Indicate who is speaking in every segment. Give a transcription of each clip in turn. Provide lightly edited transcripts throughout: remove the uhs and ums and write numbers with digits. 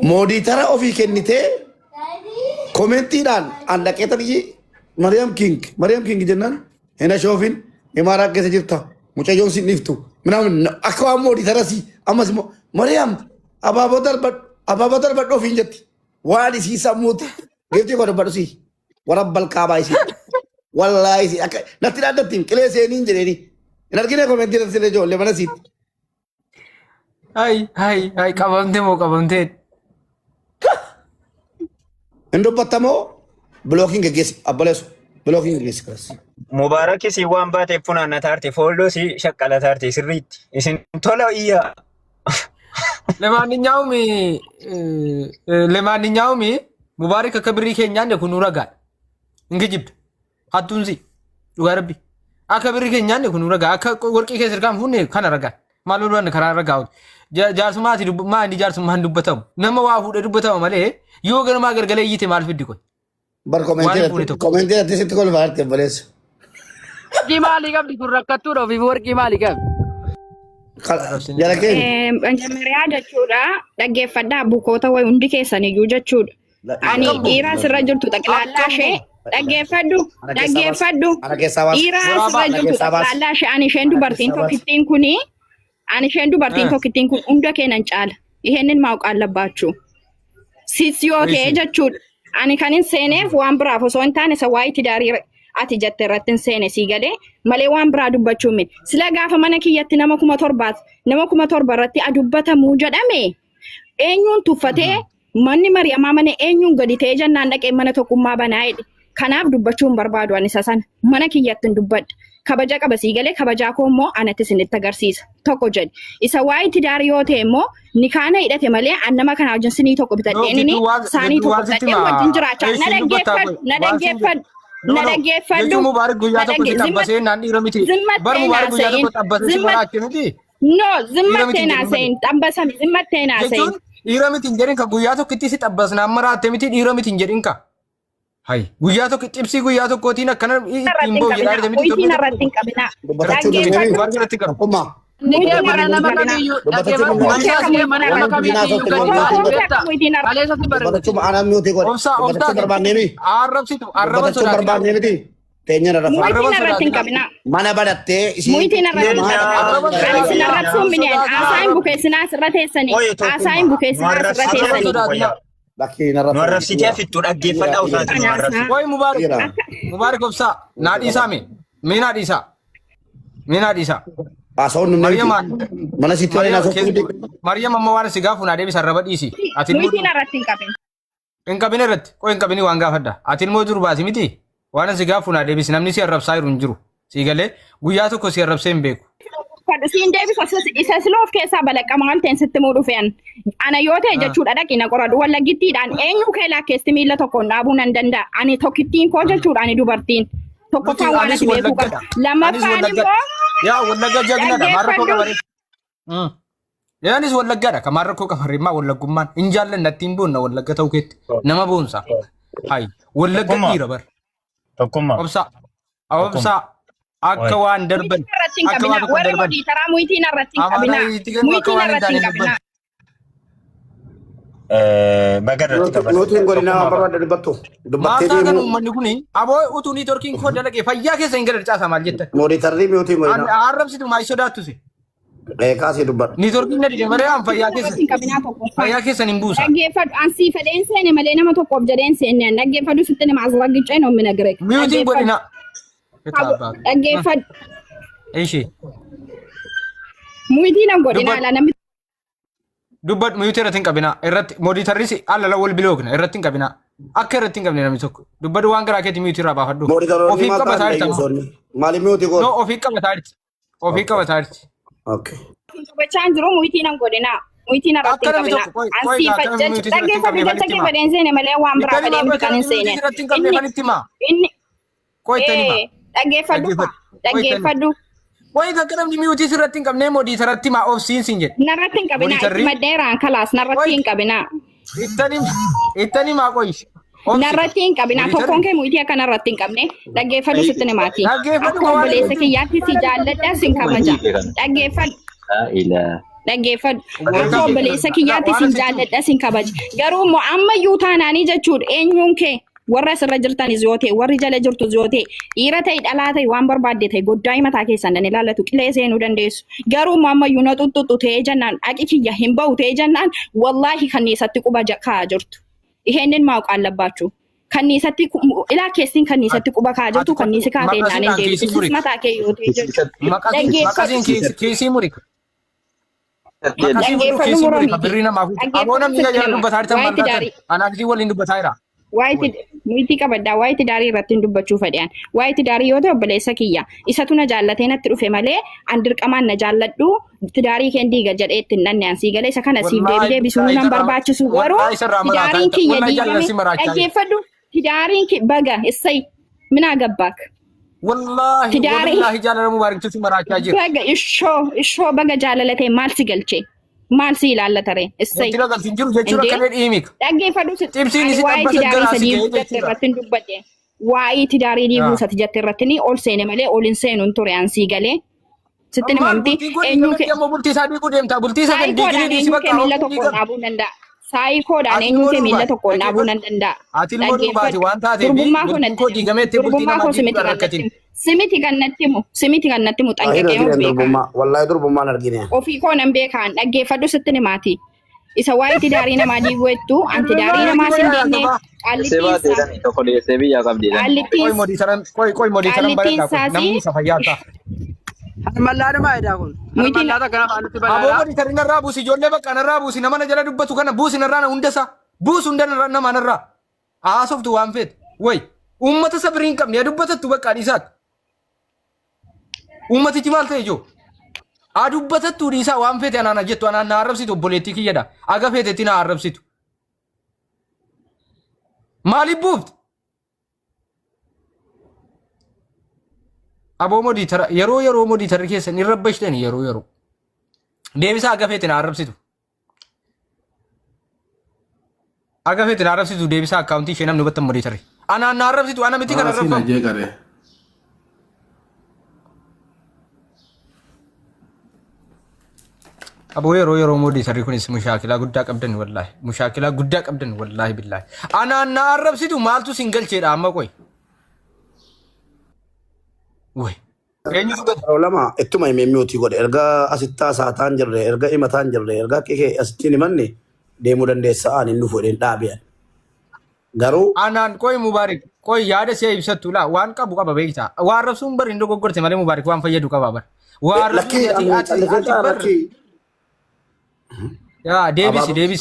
Speaker 1: Mooditara ofii kennitee koomentiidhaan andaqeetanii Mariam King jennaan hin ashoofin imaaraa keessa jirta mucayyoon sin dhiftu minaamin akka waan mooditara si ammas immoo Mariam abaaboo darbadhu ofiin jetti waan isii sammuuti geeftii koo darbadhu si warabbal kaabaa isii wallaahi isii akka natti dhaaddattiin qilee seeniin jedheeni hin argine koomentii irratti illee ijoollee mana siitti.
Speaker 2: Hai qabamtee moo qabamtee?
Speaker 1: Hin dubbattamoo blookiin geggeessi abbaleessu blookiin geggeessi kanas.
Speaker 3: Mubaarak si waan baateef funaanna taarte fooloo si shaqqala taarte sirriitti isin tola iyyaa.
Speaker 2: ለማንኛውም ሙባረክ ከብሪ ኬኛ እንደ ኩኑ ረጋድ እንግጅብ ሀቱንዚ ዱጋረቢ አከብሪ ኬኛ እንደ ኩኑ ረጋ አከ ወርቂ ከስርካም ሁኔ ካና ረጋድ ማሉላን ከራ ረጋው ጃርሱማቲ ዱማ እንዲ ጃርሱማ እንዱበተም ነመዋ ሁደ ዱበተም ማለ ይወገን ማገርገለ ይቴ ማልፍድ ቆይ
Speaker 1: በር ኮሜንቴ አትሲት ኮል ባርቴ በለስ
Speaker 4: ጊማሊ ጋብ ዲኩረከቱ ነው ቪወርቂ ማሊ ጋብ
Speaker 5: Meriya jechuudha dhaggeeffadhaa bukoota wayi hundi keessan iyyuu jechuudha. Ani dhiiraa sirra jirtu xaqlaallaa ishee dhaggeeffadhu. Dhiiraa sirra jirtu xaqlaallaa ishee ani isheen dubartiin tokkittiin kun hunda keenan caala. Iheennin maa'u qaallabbaachuu. Siisiyoo ta'ee jechuudha. Ani kanin seeneef waan biraaf osoo hin taane isa waa'ee tidaarii ati jette irratti seene si galee malee waan biraa dubbachuu min sila gaafa mana kiyyatti nama 1700 irratti adubbatamuu jedhame eenyuun tuffatee manni Mariyamaa mana eenyuun gadi ta'ee jennaan dhaqee mana tokkummaa banaa'edha. Kanaaf dubbachuun barbaadu ani isa sana mana kiyyatti dubbadha. Kabaja qaba si galee kabajaa koo immoo anatti isinitti agarsiisa tokko jedhe isa waa'ee tidaarii yoo ta'e immoo ni kaana hidhate malee an nama kana wajjin sinii tokko bitadhee inni saanii tokko bitadhee wajjin jiraachaa na dhaggeeffadhu.
Speaker 2: Nadageeffadhu Mubarak guyyaa tokko tabbasee naan dhiira miti bar Mubarak guyyaa tokko tabbasee maraatti miti
Speaker 5: no zimmattee naasayin tabbasami zimmattee naasayin
Speaker 2: dhiira miti hin jedhin ka guyyaa tokko itti si tabbasnaan maraatte miti dhiira miti hin jedhin ka hay guyyaa tokko xibsii guyyaa tokkootiin akkana ittiin boo jedhaadhe miti
Speaker 5: itiin irratti hin qabina
Speaker 2: dhaggeeffadhu
Speaker 4: Nige mana nama kamiyyuu dhaggeeffadhu mana nama kamiyyuu
Speaker 2: gadi
Speaker 1: Tenya nara
Speaker 5: mana
Speaker 1: badatte
Speaker 5: muitin asain bukesina sirratesani asain bukesina sirratesani
Speaker 1: Laki nara
Speaker 3: Nuarrafsitee fittu dhaggeeffadhaa usaati nuarrafsi.
Speaker 2: Koy Mubarak obsa naadhiisaa mee naadhiisaa
Speaker 1: Asoon mana sitti waliin asootti
Speaker 2: Mariam amma waan si gaafu naa deebisa raba dhiisi ati
Speaker 5: muitin irratti
Speaker 2: hin qabin irratti qoy hin qabini waan gaafadha ati immoo jiru baasi miti waan si gaafu naa deebisi namni si arrabsaa jiru hin jiru si galee guyyaa tokko si arrabsee hin beeku
Speaker 5: siin deebisa isa siloof keessaa balaqqamaa ta'een sitti muu dhufeen ana yoo ta'e jechuudha dhaqina qoradhu wallagittiidhaan eenyu kee lakkeesti miila tokkoon dhaabuu nan danda'a ani tokkittiin koo jechuudha ani dubartiin tokkoffaan waan ati beekuu qabda lammaffaan immoo
Speaker 2: yaa wallagga jagnaadha maarrakkoo qabare yaanis wallaggaadha ka maarrakkoo qabarreemmaa wallaggummaan hin jaallan nattiin boonna wallagga ta'uu keetti nama boonsa hay wallagga dhiira bar
Speaker 3: Tokkummaa.
Speaker 2: Obsa akka waan darban
Speaker 5: akka waan darban taraa muitiin irratti hin qabina muitiin irratti hin qabina
Speaker 3: Bagarratti qabatu.
Speaker 1: Nutiin godina barbaada dubbattu
Speaker 2: maasaa kan uummanni kuni aboo utuu ni torkiin koo dalagee fayyaa keessa hin gadi caasaa maal jettan
Speaker 1: Mooditarrii mi'ootiin godina
Speaker 2: arrabsitu maa sodaattu si
Speaker 1: kaasee dubbadha
Speaker 2: ni torkiin nadi malee aan fayyaa keessa hin buusa
Speaker 5: dhaggeeffadhu ansii fedheen seene malee nama tokkoof jedheen seenne dhaggeeffadhu sitti nama asirraggicee noommi nagire
Speaker 2: mi'ootiin godina
Speaker 5: dhaggeeffadhu
Speaker 2: ishee
Speaker 5: muitiin an godina ala namni
Speaker 2: Dubbat muyuutii irratti hin qabina irratti mooditarris alala wal biloogna irratti hin qabina akka irratti hin qabne namni tokko dubbadu waan garaa keetti muyuutii irraa baafadhu ofiif qabataa jirti
Speaker 1: maali miyuutii godhu
Speaker 2: no ofiif qabataa jirti
Speaker 1: okay
Speaker 5: Bacaan jiru muitiin an godina muitiin irratti hin qabina ansii dhaggeeffadhu jecha kee fedheen seene malee waan biraa fedheen kan hin seene inni dhaggeeffadhu
Speaker 2: Wai ka kadam di miuti sirratti hin qabne mooditarratti maa ofsiin sin jedhe
Speaker 5: narratti hin qabina maddeeraan kalaas narratti hin qabina
Speaker 2: ittani maa qoyi
Speaker 5: narratti hin qabina tokkoon kee muitii akka narratti hin qabne dhaggeeffadhu sitti namaati akka obboleessa kiyyaatti si jaalladha sin kabaja dhaggeeffadhu dhaggeeffadhu. Akka obboleessa kiyyaatti sin jaalladha sin kabaja. Garuu immoo ammayyuu taanaanii jechuudha eenyuun kee warra asirra jirtanis yoo ta'e warri jala jirtus yoo ta'e dhiira ta'e dhalaa ta'e waan barbaadde ta'e goddaa mataa keessan dan ilaallatu qilee seenuu dandeessu. Garuu immoo ammayyuu na xuxxuxxu ta'ee jennaan aqi kiyya hin bahu ta'ee jennaan wallaahi kanniisatti quba kaa'aa jirtu. Iheennin maa'u qaallabbaachuu. Kanniisatti ilaa keessin kanniisatti quba kaa'aa jirtu kanniisi kaatee naan hin deebisu mataa kee yoo ta'e jechuudha.
Speaker 2: Maqasiin kiisii muri. Dhaggeeffadhu muranii. Aboona miidha jala dubbataa jirtan maal anaafisii waliin dubbataa jira. Nuti qabaddaa waa'ee tidaarii irratti hin dubbachuu fedhan. Waa'ee tidaarii yoo ta'e obboleessa kiyya. Isatu na jaallatee natti dhufe malee an dirqamaan na jaalladhu tidaarii kee diiga jedhee itti hin dhanne ansii galee isa kana siif deebisuu nan barbaachisu garuu tidaariin kiyya diigame dhaggeeffadhu tidaariin baga essay minaa gabbaak. Wallahi wallahi jaalala mubaarak si maraachaa jira.
Speaker 5: Baga ishoo baga jaalalatee maal si galchee? Maal si ilaallata ree? Essay.
Speaker 2: Wanti laga sin jiru jechuudha kan dhiimik.
Speaker 5: Dhaggeeffadhu
Speaker 2: Xibsiin isi
Speaker 5: waa'ee tidaarii sadii jette irratti hin dubbadhe. Waa'ee tidaarii diiguu sati jette irratti ni ol seene malee ol hin seenuun ture ansii galee. Sitti nimamti eenyu ke
Speaker 2: bultii isaa diiguu deemta bultii isaa kan diiganii dhiisi bakka
Speaker 5: miila tokkoon dhaabuu danda'a. Saayikoodhaan eenyu ke miila tokkoon dhaabuu nan danda'a.
Speaker 2: Ati ilmoo dhubaati waan taateef bultiin koo diigameetti bultii namaa diiguu rakkatin.
Speaker 5: Simiti kan natti mu xanqaqee yoo beekaa.
Speaker 1: Wallahi durbummaan argine.
Speaker 5: Ofii koo nan beekaan dhaggeeffadhu sitti nimaati. Isa waa'ee tidaarii namaa diiguu jettu an tidaarii namaa sin deemne
Speaker 2: namni isa fayyaata.
Speaker 4: Mallaadha maayidaa kun. Mallaadha kana faanatti balaa.
Speaker 2: Aboomodi tarii narraa buusi ijoollee bakka narraa buusi nama na jala dubbatu kana buusi narraa hundasa buusi hunda nama narraa haasoftu waan feet way uummata sabrii hin qabne dubbatattu bakka dhiisaat uummatichi maal ta'e ijoo dubbatattu dhiisaa waan feete anaana jettu anaan na arrabsitu obboleettii kiyyadha aga feetetti na arrabsitu maaliif buufti aboomodi tara yeroo modi tarri keessan hin rabbashtan yeroo deebisaa aga feete na arrabsitu aga feete na arrabsitu deebisaa akkaawuntii ishee namni hubattan modi tarri anaan na arrabsitu ana miti kan arrabfamu Abo yeroo modi tarri kunis mushaakilaa guddaa qabdan wallahi billahi anaan na arrabsitu maaltu singalcheedha amma qoy way
Speaker 1: lama ittuma himemmiyooti godhe erga asittaa saataan jirre erga himataan jirre erga kee asittiin himanne deemuu dandeessa aan inni fuudheen dhaabiyan garuu
Speaker 2: anaan qoy mubaarik qoy yaada see ibsattu laa waan qabu qaba beektaa waan rabsuun bari hin dogoggorte malee mubaarik waan fayyadu qaba bar waan rabsuun yaa deebisi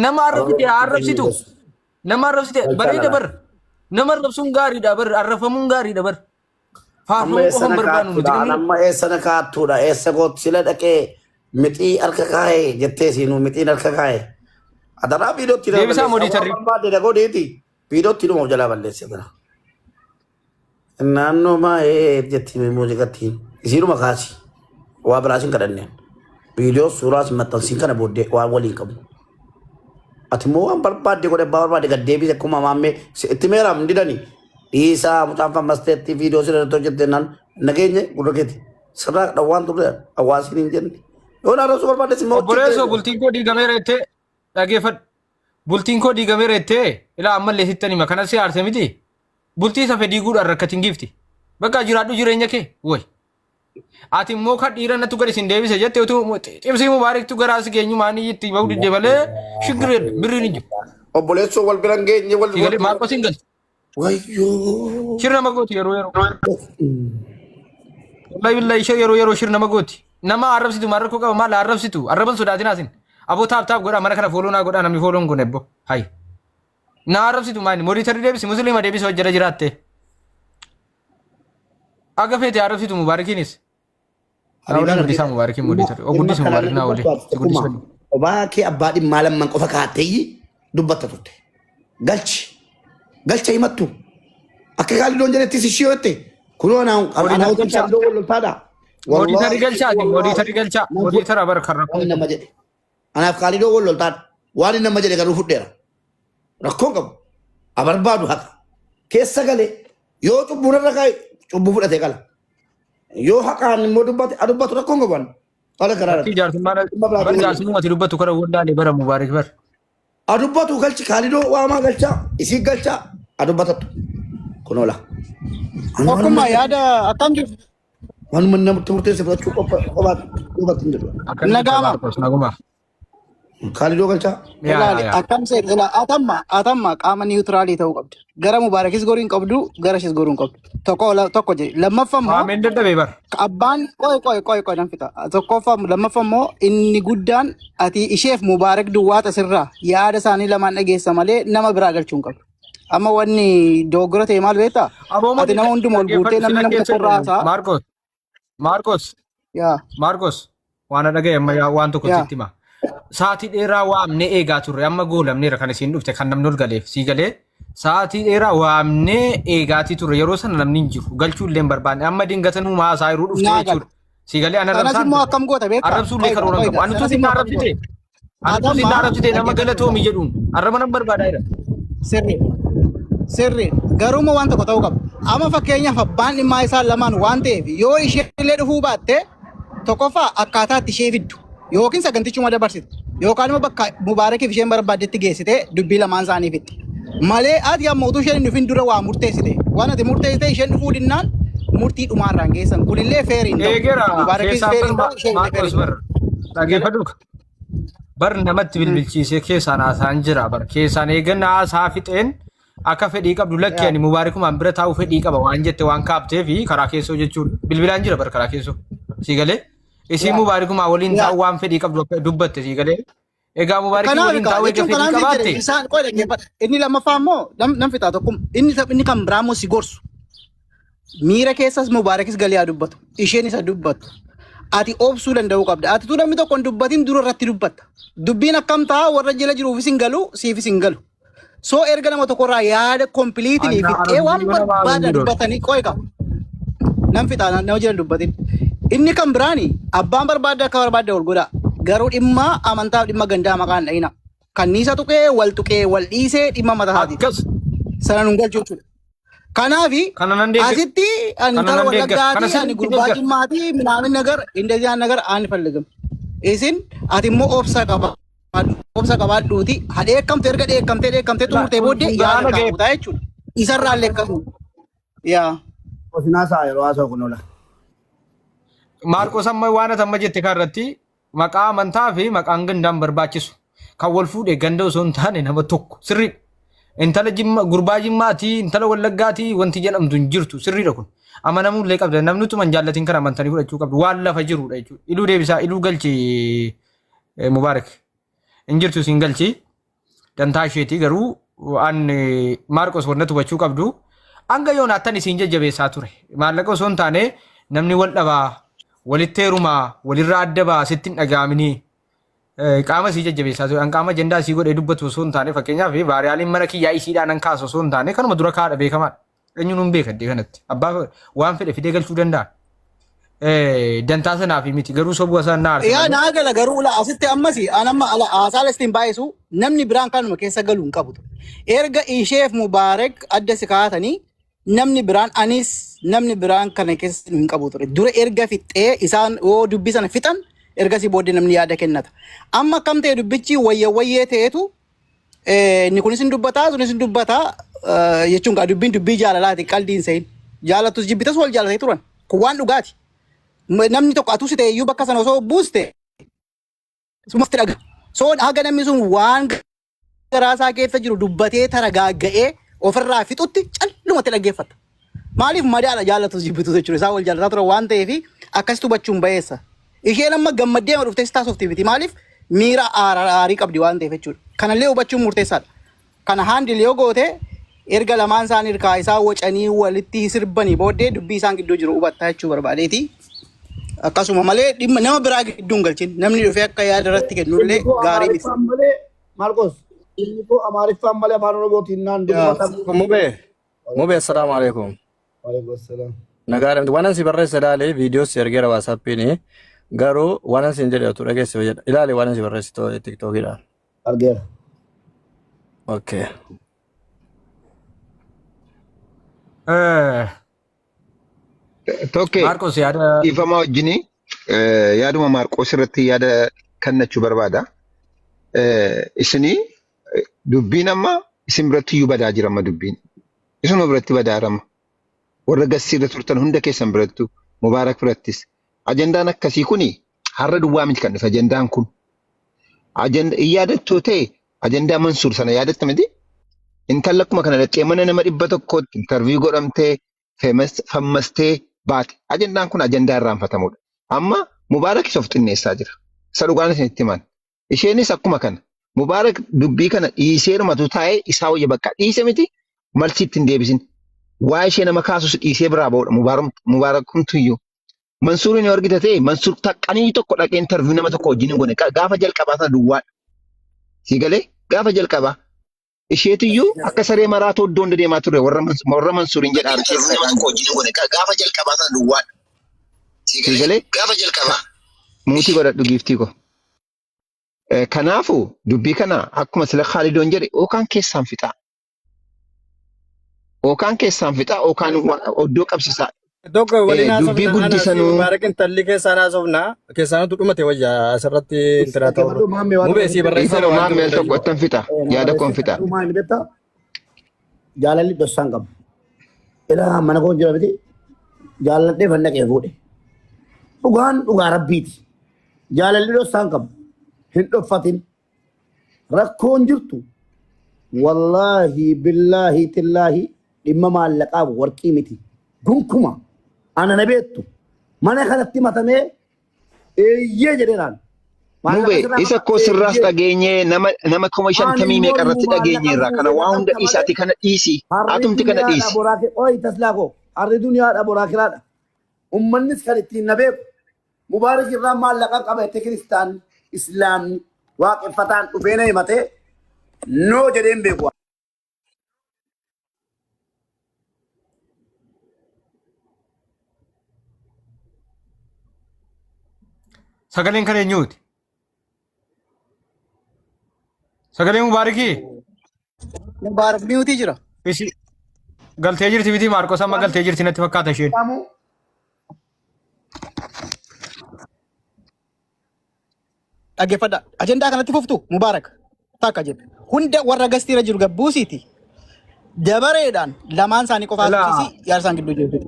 Speaker 2: nama arrabsite bareeda bar nama arrabsuun gaariidha bar arrafamuun gaariidha bar
Speaker 1: Nama eessa na kaattuudha eessa goot sila dhaqee mixii harka kaa'ee jettee siinuu mixiin harka kaa'ee adaraa viidootti barbaadde dhaqoo deeti viidootti dhuma of jalaa balleesse bira naannoo maa'ee jetti muuziqattiin isiidhuma kaasi waa biraasin kadhanneen viidiyoo suuraas maxxansiin kana booddee waan waliin qabu ati immoo waan barbaadde godhe abbaa barbaadde gad deebise akkuma maammee itti meeraam didanii Isa mutaan famasteetti viidiyoo sirrii irratti hojjetteenaan nageenye gurra keeti sirraa dhawwaan turre hawaasni hin jenne yoo naannoo sun barbaaddes immoo
Speaker 2: obboleessoo bultiin koo diigameera jettee dhageeffadhu bultiin koo diigameera jettee ilaa ammallee sittan hima kanas si aarse miti bultii isa fedhii guudhaan rakkatiin gifti bakka jiraadhu jireenya kee woy ati immoo kan dhiira natti gadi sin deebise jette utuu xibsii mubaariktu garaas geenyu maanii itti bahuu didde malee shigireen birriin hin jiru
Speaker 1: obboleessoo wal biran geenye wal
Speaker 2: maaqoo sin galti
Speaker 1: Wayyo.
Speaker 2: Shirna magoti yeroo. Wallahi billahi ishee yeroo shirna magoti. Nama arrabsitu marrako qaba maal arrabsitu arraban sodaatin asin. Abo taap godha mana kana fooloo naa godha namni fooloon kun ebbo. Hay. Na arrabsitu maani monitor deebisi muslima deebisi hojjeta jiraatte. Aga feete arrabsitu mubaarakinis. Awulan guddisaa mubaarakin monitor. O guddisa mubaarak naa wali.
Speaker 1: Obaa kee abbaa dhimmaa lamman qofa kaatteeyyi dubbatta turte. Galcha himattu akka gaalidoon jedhetti sishii yotte kunoo anaa galchaa doo loltaadha
Speaker 2: Moditari galchaa moditara bar karra
Speaker 1: nama jedhe anaaf gaalidoo wal loltaadha waan nama jedhe garuu fudheera rakkoon qabu abarbaadu haqa keessa galee yoo cubbuu irra kaa'e cubbuu fudhatee qala yoo haqaan immoo dubbatu rakkoon qaban ala karaara
Speaker 2: Ati jaarsummaa ati dubbatu kara wallaalee bara Mubaarak bar.
Speaker 1: adubbatu galchi kaalidoo waamaa galchaa isii galchaa adubbatatu kunola
Speaker 6: Akkuma yaada akkam jirtu?
Speaker 1: wanuma namatti murteesse fudhachuu qofaat dubbatu hin jiru
Speaker 6: Nagama.
Speaker 1: kaalidoo galchaa
Speaker 6: Ilaali akkam seet atamma qaama niwutiraalii ta'uu qabdi. Gara Mubaarakis goruu hin qabdu, gara ishis goruu hin qabdu. Tokko jedhe. Lammaffaa immoo
Speaker 2: Ameen dadhabee bar.
Speaker 6: abbaan qoy nan fixa. Lammaffaa immoo inni guddaan ati isheef Mubaarak duwwaa tasirraa yaada isaanii lamaan dhageessa malee nama biraa galchuu hin qabdu. Amma wanni dogoggora ta'e maal beektaa? Ati nama hundumaa ol guutee namni nama tokkorraa haasa'a.
Speaker 2: Maarkos waan dhagaye amma waan tokko sitti hima. Sa'aatii dheeraa waamnee eegaa turre amma goolamneera kan isiin dhufte kan namni ol galeef sii galee sa'aatii dheeraa waamnee eegaatii turre yeroo sana namni hin jiru galchuu illee hin barbaanne amma dingatanuu maasaa yeroo dhufte jechuudha. Sii galee ana
Speaker 6: Kanas immoo akkam goota beektaa?
Speaker 2: arrabsuu illee karoora qabu. Ani tuuti na arrabsite. Ani tuuti na arrabsite nama galatoomi jedhuun arraba nan barbaadaa jira.
Speaker 6: Sirri garuma waan tokko ta'uu qaba. Amma fakkeenyaaf abbaan dhimmaa isaa lamaan waan ta'eef yoo ishee illee dhufuu baatte tokkoffaa akkaataa itti ishee fiddu yookiin sagantichuma dabarsite yookaan immoo bakka Mubaarakiif isheen barbaaddetti geessite dubbii lamaan isaanii fiddi. Malee ati amma utuu isheen hin dhufin dura waa murteessite waan ati murteessite isheen dhufuu dinnaan murtii dhumaarraan geessan kunillee feeriin ta'u.
Speaker 2: Eegera
Speaker 6: Mubaarakis feeriin ta'u isheen illee
Speaker 2: Maarkos
Speaker 6: feeriin
Speaker 2: bar dhageeffadhuka. Bar namatti bilbilchiisee keessaan haasaan jira bar keessaan eegannaa haasaa fixeen akka fedhii qabdu lakkee ani Mubaarikumaan bira taa'uu fedhii qaba waan jette waan kaabtee fi karaa keessoo jechuudha. Bilbilaan jira bar karaa keessoo. Sii galee isii Mubaarikumaa waliin taa'uu waan fedhii qabdu dubatte sii galee. Egaa Mubaarikii waliin taa'uu eega fedhii qabaatte.
Speaker 6: Isaan qoy dhaggeeffadha. Inni lammaffaa immoo nam fixaa tokkum inni kan biraa immoo si gorsu. Miira keessas Mubaarakis galee haa dubbatu. Isheen isa dubbatu. Ati obsuu danda'uu qabda. Ati tu namni tokko hin dubbatin dura irratti dubbatta. Dubbiin akkam ta'a warra jala jiruufis hin galu siifis hin galu. So erga nama tokkorraa yaada kompiliitilii fixee waan barbaadan dubbatanii qoy qaba. Nam fixaa nama jala dubbatin. Inni kan biraani abbaan barbaadda akka barbaadda ol godhaa. Garuu dhimma amantaaf dhimma gandaa maqaan dha'ina. Kanniisa tuqee wal dhiisee dhimma mataa isaati. Sana nun galchuu jechuudha. Kanaafi asitti ani intala wallaggaati ani gurbaa jimmaatii minaamin nagar indeziyaan nagar aan falligam. Isin ati immoo obsa qabaadhuuti hadheekkamte erga dheekkamtee xumurtee booddee yaada qabuutaa jechuudha. Isarraa illee qabu. Yaa.
Speaker 1: Osinaa saa yeroo haasa'u kunola.
Speaker 2: Maarkos amma waan amma jette kanarratti maqaa amantaa fi maqaan gandaan barbaachisu kan wal fuudhee ganda osoo hin taane nama tokko sirriidha. Intala gurbaa jimmaatii intala wallaggaatii wanti jedhamtu hin jirtu sirriidha kun. Amanamuu illee qabda namni utuma hin jaallatiin kan amantanii fudhachuu qabdu waan lafa jirudha jechuudha. Iluu deebisaa iluu galchi Mubaarak hin jirtu siin galchi dantaa isheetii garuu an Maarkos wanta hubachuu qabdu hanga yoonaattan isiin jajjabeessaa ture. Maallaqa osoo hin taane namni wal dhabaa walitti heerumaa walirraa adda baa sitti hin dhaga'amini. Qaama sii jajjabeessaa ture. An qaama ajandaa sii godhee dubbatu osoo hin taane fakkeenyaaf baariyaaliin mana kiyyaa isiidhaan an kaasu osoo hin taane kanuma dura kaadha beekamaadha. Eenyuun hin beekadde kanatti. Abbaa waan fedhe fidee galchuu danda'a. Dantaa sanaaf miti garuu sobuu isaan na aarsa.
Speaker 6: Yaa naa gala garuu asitti ammas anamma haasaa lastiin baay'isu namni biraan kanuma keessa galuu hin qabu. Erga isheef Mubaarak adda si kaatanii namni biraan anis namni biraan kana keessa hin qabu ture. Dura erga fixee isaan yoo dubbii sana fixan ergasii booddee namni yaada kennata. Amma akkam ta'e dubbichi wayyee ta'etu inni kunis hin dubbataa sunis hin dubbataa jechuun dubbiin dubbii jaalalaati qaldiin sa'in jaalattus jibbitas wal jaalatee turan kun waan dhugaati. Namni tokko atuu sitee iyyuu bakka sana osoo buuste sumatti dhaga. So haga namni sun waan garaasaa keessa jiru dubbatee tara gaagga'ee ofirraa fixutti callumatti dhaggeeffata. Maaliif madaala jaallatus jibbitus jechuudha isaan wal jaalataa turan waan ta'eef akkasitti hubachuun bayeessa. Isheen amma gammaddee ma dhuftee taasofti miti maaliif miira aarii qabdi waan ta'eef jechuudha. Kanallee hubachuun murteessaadha. Kana haandil yoo goote erga lamaan isaanii hirkaa isaa wacanii walitti sirbanii booddee dubbii isaan gidduu jiru hubattaa jechuu barbaadeeti. Akkasuma malee dhimma nama biraa gidduu hin galchin namni dhufee akka yaada irratti kennullee gaarii miti.
Speaker 1: Maarkos inni koo Amaariffaan malee afaan Oromootiin naan dubbata.
Speaker 7: Mubee assalaamu alaikum.
Speaker 1: Waalaikum salaam.
Speaker 7: Nagaadha waan si barreessa ilaalee viidiyoo si ergeera waasaappiin garuu waan si hin jedhatu dhageesse jedha ilaale waan si barreessitu tiktookiidhaan.
Speaker 1: Argeera.
Speaker 7: Okay.
Speaker 8: Tokke
Speaker 2: Maarkos yaada
Speaker 8: ifama wajjini yaaduma Maarqoos irratti yaada kennachuu barbaada. Isinii dubbiin amma isin biratti iyyuu badaa jira amma dubbiin. Isuma biratti badaarama. Warra gassii irra turtan hunda keessan birattu Mubaarak birattis. Ajandaan akkasii kuni har'a duwwaa miti kan dhufe ajandaan kun. Yaadattoo ta'e ajandaa Mansuur sana yaadatta miti. Intalli akkuma kana dhaqee mana nama 100 interviyuu godhamtee fammastee baate. Ajandaan kun ajandaa irraanfatamudha. Amma Mubaarak isa of xinneessaa jira. Isa dhugaan isinitti himan. Isheenis akkuma kana. Mubaarak dubbii kana dhiisee dhumatu taa'ee isaa wayya bakka dhiise miti malsiitti hin deebisin. Waa ishee nama kaasus dhiisee biraa ba'udha Mubaarak kumtuyyuu. Mansuuriin yoo argite ta'e Mansuur taqqanii tokko dhaqee interviyuu nama tokko wajjin hin goone gaafa jalqabaa sana duwwaadha. Si galee gaafa jalqabaa. Isheetiyyuu akka saree maraatoo iddoo hunda deemaa ture warra Mansuuriin jedhaa gaafa jalqabaa sana duwwaadha. Si galee gaafa jalqabaa. Muutii godhadhu giiftii ko. Kanaafuu dubbii kana akkuma sila Khaalidoon jedhe ookaan keessaan fixaa. Ookaan keessaan fixaa ookaan oddoo qabsiisaa.
Speaker 7: Tokko waliin
Speaker 8: dubbii guddisanuu.
Speaker 7: Mubaarakin talli keessaan haasofnaa keessaanatu dhumate wayyaa asirratti intiraa ta'u. Mubee sii barreessaa
Speaker 8: waan maameel tokko ittan fixa yaada koon fixa.
Speaker 1: Jaalalli dossaan qabu. Ilaa mana koon jira miti jaaladhee fannaqee fuudhe. Dhugaan dhugaa rabbiiti. Jaalalli dossaan qabu. Hin dhoffatin. Rakkoon jirtu. Wallaahi billaahi tillaahi dhimma maallaqaa warqii miti. Gunkuma. Ana na beektu. Mana kanatti matamee eeyyee jedheeraan.
Speaker 8: Mubee isa koo sirraas dhageenyee nama 50 meeqa irratti dhageenyeerra kana waa hunda dhiisaati kana dhiisi. Atumti kana dhiisi.
Speaker 1: Oyi taslaa koo harri duniyaadha boraakiraadha. Ummannis kan ittiin na beeku. Mubaarak irraa maallaqa qabate kiristaanni islaamni waaqeffataan dhufee na himatee noo jedheen beeku.
Speaker 2: Sagaleen kan eenyuuti? Sagaleen Mubaarakii?
Speaker 6: Mubaarak miyuutii jira.
Speaker 2: Isi galtee jirti miti Maarqos amma galtee jirti natti fakkaata isheen.
Speaker 6: Dhaggeeffadha. Ajandaa kanatti fuftu Mubaarak takka jedhe. Hunda warra gastiira jiru gabbuusiiti. Dabareedhaan lamaan isaanii qofaa tursiisi yaarsaan gidduu jiru.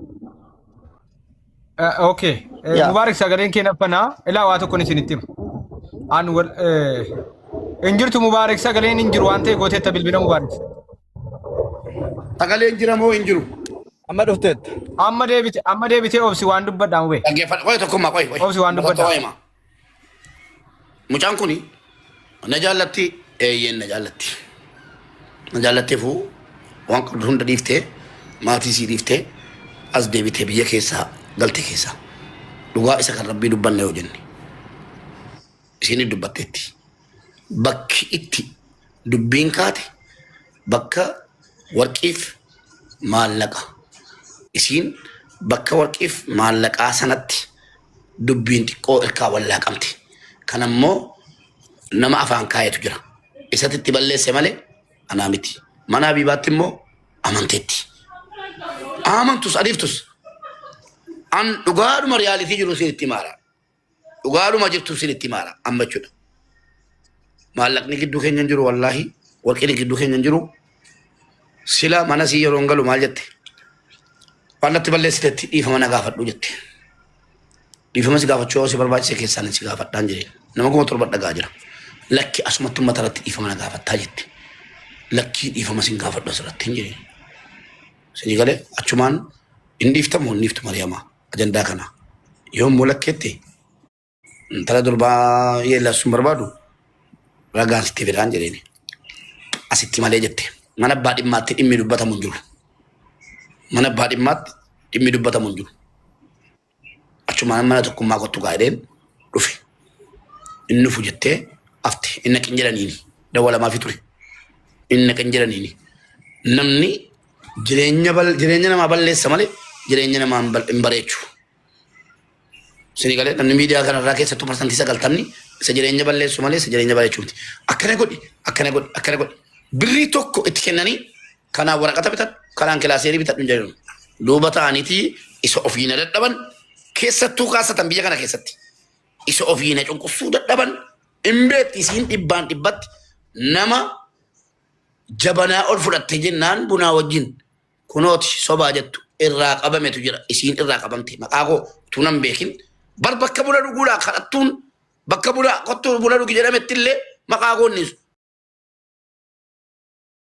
Speaker 2: Okay. Mubaarak sagaleen keenya fanaa ilaa waa tokko isinitti hima. An wal injirtu Mubaarak sagaleen injiru waan ta'e gooteetta bilbila Mubaarak.
Speaker 1: Sagaleen jira moo injiru?
Speaker 7: amma dhufteetta.
Speaker 2: Amma deebitee obsi waan dubbadhaa hubee.
Speaker 1: Dhaggeeffadha. Qoy tokkummaa qoy.
Speaker 2: Obsi waan dubbadhaa.
Speaker 1: Mucaan kuni na jaallatti eeyyeen na jaallatti. Na jaallatteefuu waan qabdu hunda dhiiftee maatii sii dhiiftee as deebitee biyya keessaa galtee keessaa dhugaa isa kan rabbii dubbanna yoo jenne isiin dubbatteetti bakki itti dubbiin kaate bakka warqiif maallaqa isiin bakka warqiif maallaqaa sanatti dubbiin xiqqoo ilkaa wallaaqamti. Kanammoo nama afaan kaayetu jira. Isatti itti balleesse malee anaa miti. Mana Habiibaatti immoo amanteetti. Amantus adiiftus. An dhugaadhuma riyaalitii jiru sinitti maara. Dhugaadhuma jirtu sinitti maara. Amma jechuudha. Maallaqni gidduu keenya hin jiru wallaahi. Warqini gidduu keenya hin jiru. Sila mana sii yeroo hin galu maal jette? Waan balleessiteetti dhiifama na gaafadhu jette. Dhiifama si gaafachuu yoo si barbaachise keessaan si gaafadhaan jedheen. Nama kuma torba dhagaa jira. Lakki asumatti uummata irratti dhiifama na gaafattaa jette. Lakki dhiifama si gaafadhu asirratti hin jedheen. Sini galee achumaan hin dhiiftamu hin dhiiftu Mariyamaa ajandaa kana. Yoo immoo lakkeette intala durbaa yeellasuun barbaadu ragaan sitti fidaan jedheen. Asitti malee jette. Mana abbaa dhimmaatti dhimmi dubbatamu hin jiru. Mana abbaa dhimmaatti dhimmi dubbatamu hin jiru. Achumaan mana tokkummaa kottu gaadheen dhufe. Inni dhufu jettee afte inni kan jedhaniini dawwalamaa fi ture. Inni kan jedhaniini namni jireenya namaa balleessa malee jireenya namaa hin bareechu. Sini galee namni miidiyaa kanarraa keessattuu parsantii 90 isa jireenya balleessu malee isa jireenya bareechuu miti. Akkana godhi. Birrii tokko itti kennanii kanaan waraqata bitan kanaan kilaaseerii bitan jedhu duuba ta'aniiti isa ofii na dadhaban keessattuu kaasatan biyya kana keessatti isa ofii na cunqursuu dadhaban hin beekti isiin dhibbaan dhibbatti nama jabanaa ol fudhatte jennaan bunaa wajjin kunooti sobaa jettu irraa qabametu jira isiin irraa qabamte maqaa koo tunan beekin bar bakka buna dhuguudhaa kadhattuun bakka buna qottuu buna dhugi jedhamettillee maqaa koonnisu